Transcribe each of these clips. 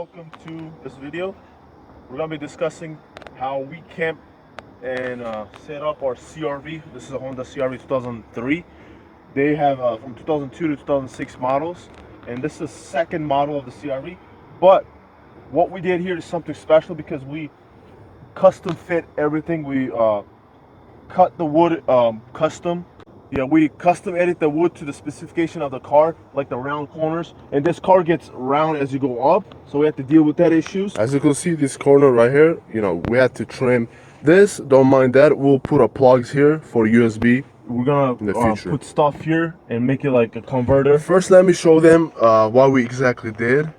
welcome to this video. We're gonna be discussing how we camp and set up our CRV. This is a Honda CRV 2003. They have from 2002 to 2006 models, and this is the second model of the CRV. But what we did here is something special because we custom fit everything. We cut the wood custom. Yeah, we custom edit the wood to the specification of the car, like the round corners. And this car gets round as you go up, so we have to deal with that issues. As you can see, this corner right here, we had to trim this. Don't mind that. We'll put our plugs here for USB. We're gonna put stuff here and make it like a converter. First, let me show them what we exactly did.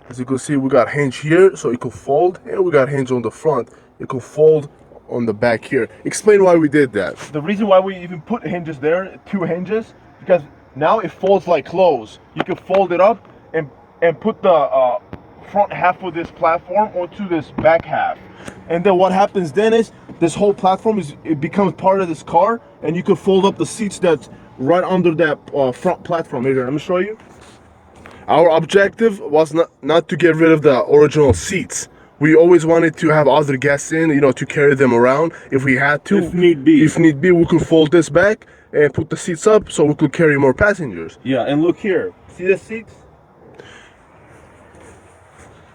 As you can see, we got hinge here, so it could fold, and we got hinge on the front. It could fold on the back here. Explain why we did that. The reason why we even put hinges there, 2 hinges, because now it folds like clothes. You can fold it up and put the front half of this platform onto this back half. And then what happens then is this whole platform it becomes part of this car, and you can fold up the seats that's right under that front platform. Here, let me show you. Our objective was not to get rid of the original seats. We always wanted to have other guests in, to carry them around if we had to. If need be. If need be, we could fold this back and put the seats up so we could carry more passengers. Yeah, and look here. See the seats?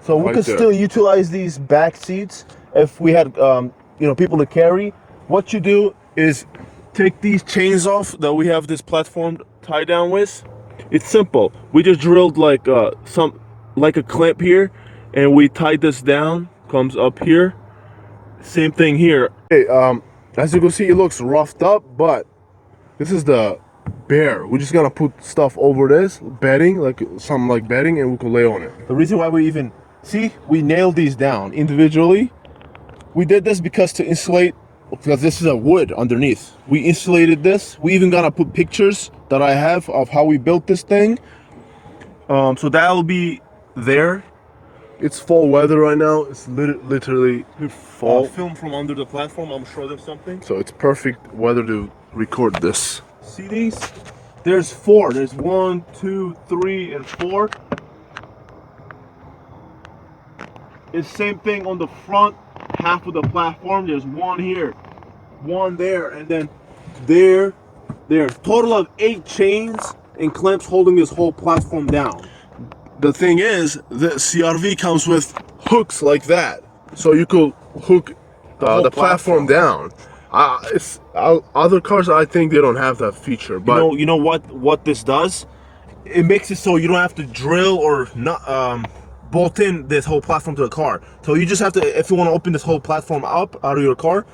So we Right could there. still utilize these back seats if we had, people to carry. What you do is take these chains off that we have this platform tied down with. It's simple. We just drilled like a clamp here, and we tied this down. Comes up here. Same thing here. Hey, as you can see, it looks roughed up, but this is the bare. We're just gonna put stuff over this bedding, something like bedding, and we can lay on it. The reason why we nailed these down individually. We did this because this is a wood underneath. We insulated this. We even gotta put pictures that I have of how we built this thing. So that'll be there. It's fall weather right now. It's literally fall. Film from under the platform. I'm sure there's something. So it's perfect weather to record this. See these? There's 4. There's 1, 2, 3, and 4. It's same thing on the front half of the platform. There's 1 here, 1 there, and then there. Total of 8 chains and clamps holding this whole platform down. The thing is, the CRV comes with hooks like that, so you could hook the platform down. Other cars, I think they don't have that feature. But you know what this does? It makes it so you don't have to drill or not bolt in this whole platform to the car. So you just have to, if you want to open this whole platform up out of your car,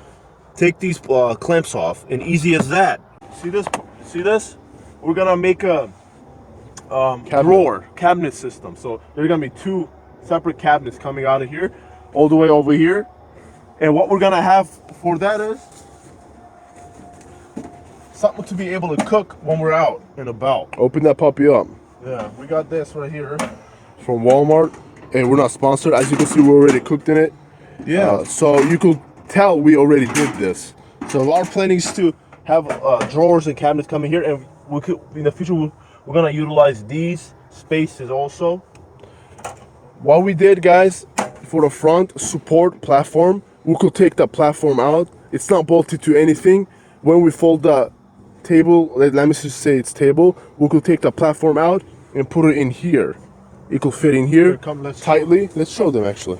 take these clamps off, and easy as that. See this? We're gonna make a cabinet system. So there's gonna be 2 separate cabinets coming out of here all the way over here, and what we're gonna have for that is something to be able to cook when we're out and about. Open that puppy up. Yeah, we got this right here From Walmart, and we're not sponsored. As you can see, we already cooked in it. Yeah. So you could tell we already did this. So our planning is to have drawers and cabinets coming here, and we could in the future we're gonna utilize these spaces also. What we did, guys, for the front support platform, we could take the platform out. It's not bolted to anything. When we fold the table, let me just say it's table, we could take the platform out and put it in here. It could fit in here tightly. Let's show them actually.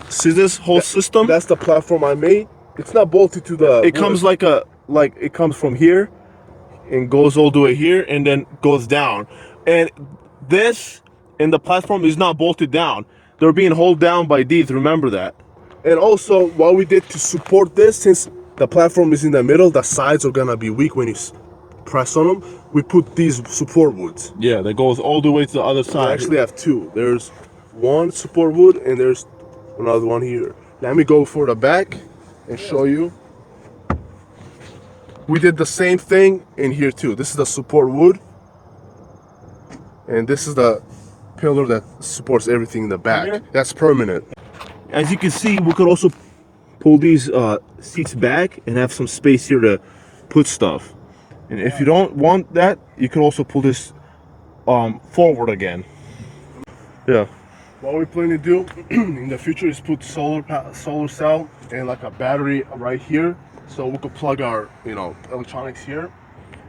See this whole system? That's the platform I made. It's not bolted to the. It comes like it comes from here and goes all the way here and then goes down. And this and the platform is not bolted down. They're being held down by these. Remember that. And also, what we did to support this, since the platform is in the middle, the sides are gonna be weak when you press on them. We put these support woods. Yeah, that goes all the way to the other side. I actually have 2. There's 1 support wood and there's another one here. Let me go for the back and show you. We did the same thing in here too. This is the support wood, and this is the pillar that supports everything in the back. That's permanent. As you can see, we could also pull these seats back and have some space here to put stuff. And if you don't want that, you can also pull this forward again. Yeah. what we plan to do in the future is put solar cell and like a battery right here, so we could plug our electronics here.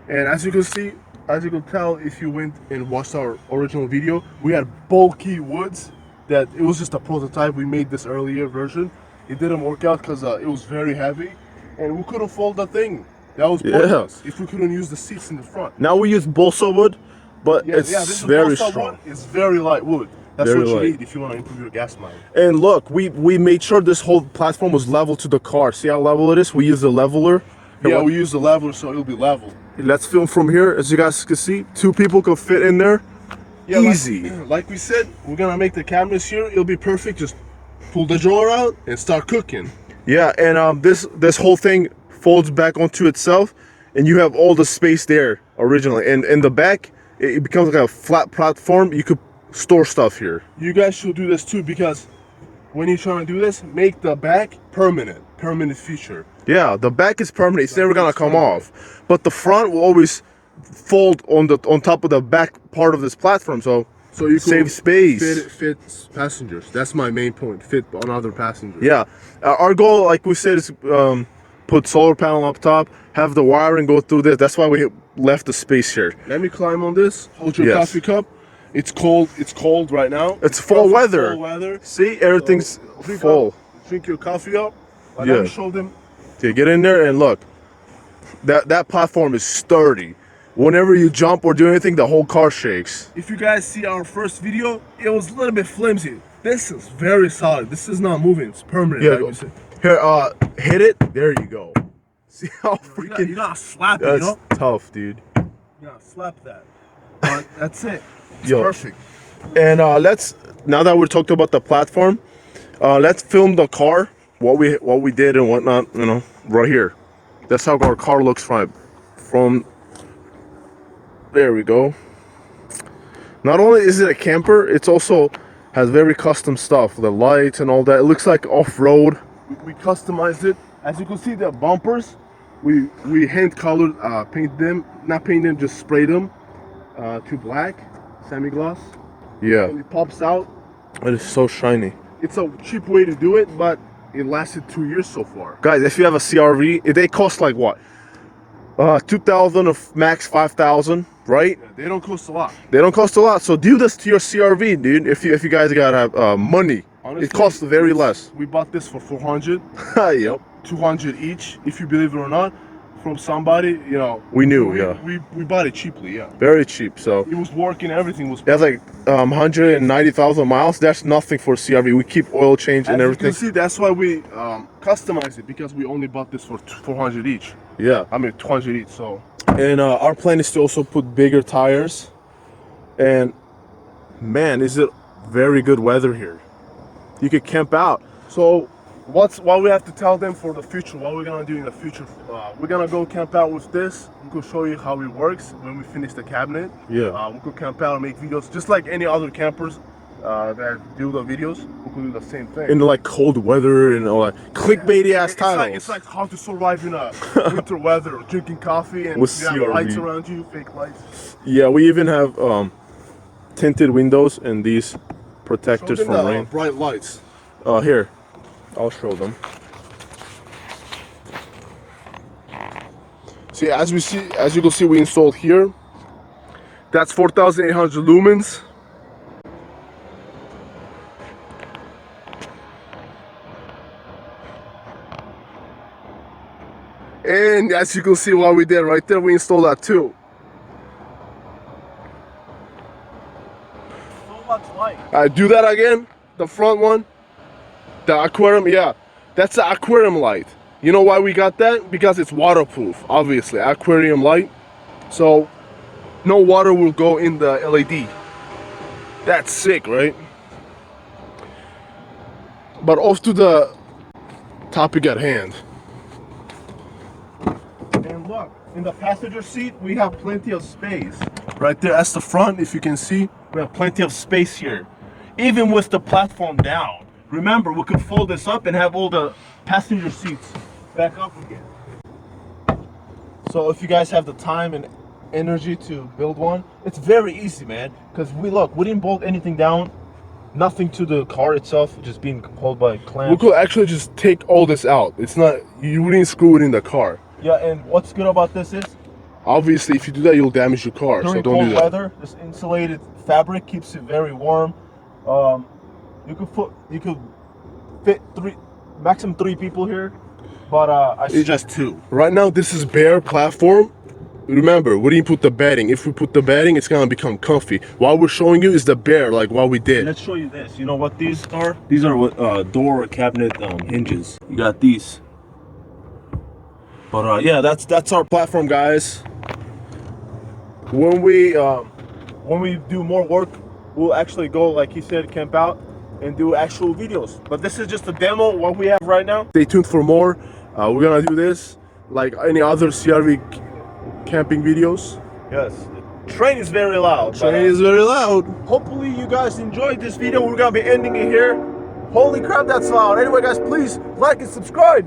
And as you can see, as you can tell, if you went and watched our original video, we had bulky woods that it was just a prototype. We made this earlier version. It didn't work out because it was very heavy and we couldn't fold the thing. That was pointless if we couldn't use the seats in the front. Now we use balsa wood, but it's very strong. It's very light wood. That's Very what you light. need if you want to improve your gas mileage. And look, we made sure this whole platform was level to the car. See how level it is? We use the leveler. Yeah, we use the leveler so it'll be level. Let's film from here. As you guys can see, 2 people can fit in there. Yeah, easy. Like we said, we're gonna make the cabinets here. It'll be perfect. Just pull the drawer out and start cooking. Yeah, and this whole thing folds back onto itself, and you have all the space there originally. And in the back, it becomes like a flat platform. You could store stuff here. You guys should do this too, because when you're trying to do this, make the back permanent feature. Yeah, the back is permanent. It's never gonna come off. But the front will always fold on top of the back part of this platform, so you save space. Fit passengers. That's my main point. Fit another passenger. Yeah, our goal, like we said, is put solar panel up top, have the wiring go through this. That's why we left the space here. Let me climb on this. Hold your coffee cup. It's cold. It's cold right now. It's fall weather. Fall weather. See, everything's full. Drink your coffee up. Let me show them. Okay, get in there and look. That platform is sturdy. Whenever you jump or do anything, the whole car shakes. If you guys see our first video, it was a little bit flimsy. This is very solid. This is not moving. It's permanent. Yeah. Like we said. Here, hit it. There you go. See how freaking. You gotta slap it. That's tough, dude. You gotta slap that. But that's it. It's Yo. perfect. And now that we're talking about the platform, let's film the car, what we did and whatnot, right here. That's how our car looks from there we go. Not only is it a camper, it's also has very custom stuff, the lights and all that. It looks like off-road. We customized it. As you can see, the bumpers, we hand colored, not paint them, just spray them to black, semi-gloss. Yeah, And it pops out. it is so shiny. It's a cheap way to do it, but it lasted 2 years so far. Guys, if you have a CRV, they cost like what? 2,000 or max 5,000, right? Yeah, they don't cost a lot. They don't cost a lot. So do this to your CRV, dude. If you guys gotta money, Honestly, it costs very less. We bought this for 400, Yep. 200 each, if you believe it or not, from somebody, We knew, we bought it cheaply, yeah. very cheap. So It was working, everything was. that's like 190,000 miles. That's nothing for CRV. We keep oil change and As everything. you can see, that's why we customized it, because we only bought this for 400 each. Yeah. I mean 200 each. So And our plan is to also put bigger tires. And man, is it very good weather here. You could camp out. so what we have to tell them for the future, what we're gonna do in the future. We're gonna go camp out with this. We could show you how it works when we finish the cabinet. Yeah. We could camp out and make videos just like any other campers that do the videos. We could do the same thing. In like cold weather and all that clickbaity ass titles. It's like how to survive in a winter weather, drinking coffee and With you have CRV. lights around you, fake lights. Yeah, we even have tinted windows and these protectors Show them from the rain. bright lights. Here, I'll show them. See, as you can see, we installed here. That's 4,800 lumens. And as you can see what we did right there, we installed that too. So much light. Do that again, the front one. The aquarium, yeah. That's the aquarium light. You know why we got that? Because it's waterproof, obviously. Aquarium light. So no water will go in the LED. That's sick, right? But off to the topic at hand. And look, in the passenger seat, we have plenty of space. Right there, that's the front, if you can see. We have plenty of space here. Even with the platform down. Remember, we could fold this up and have all the passenger seats back up again. So if you guys have the time and energy to build one, it's very easy, man. Because we didn't bolt anything down. nothing to the car itself, just being held by We clamps. could actually just take all this out. It's not, you wouldn't screw it in the car. Yeah, and what's good about this is Obviously, if you do that, you'll damage your car. during So don't cold do that. weather, this insulated fabric keeps it very warm. You could fit maximum three people here, but I suggest two. Right now, this is bare platform. Remember, we didn't put the bedding. If we put the bedding, it's gonna become comfy. What we're showing you is the bare, like what we did. Let's show you this. You know what these are? These are what door cabinet hinges. You got these. But yeah, that's our platform, guys. When we do more work, we'll actually go, like he said, camp out and do actual videos. But this is just a demo what we have right now. Stay tuned for more. We're gonna do this like any other CRV camping videos. Yes, the train is very loud. Train is very loud. Hopefully you guys enjoyed this video. We're gonna be ending it here. Holy crap, that's loud. Anyway, guys, please like and subscribe.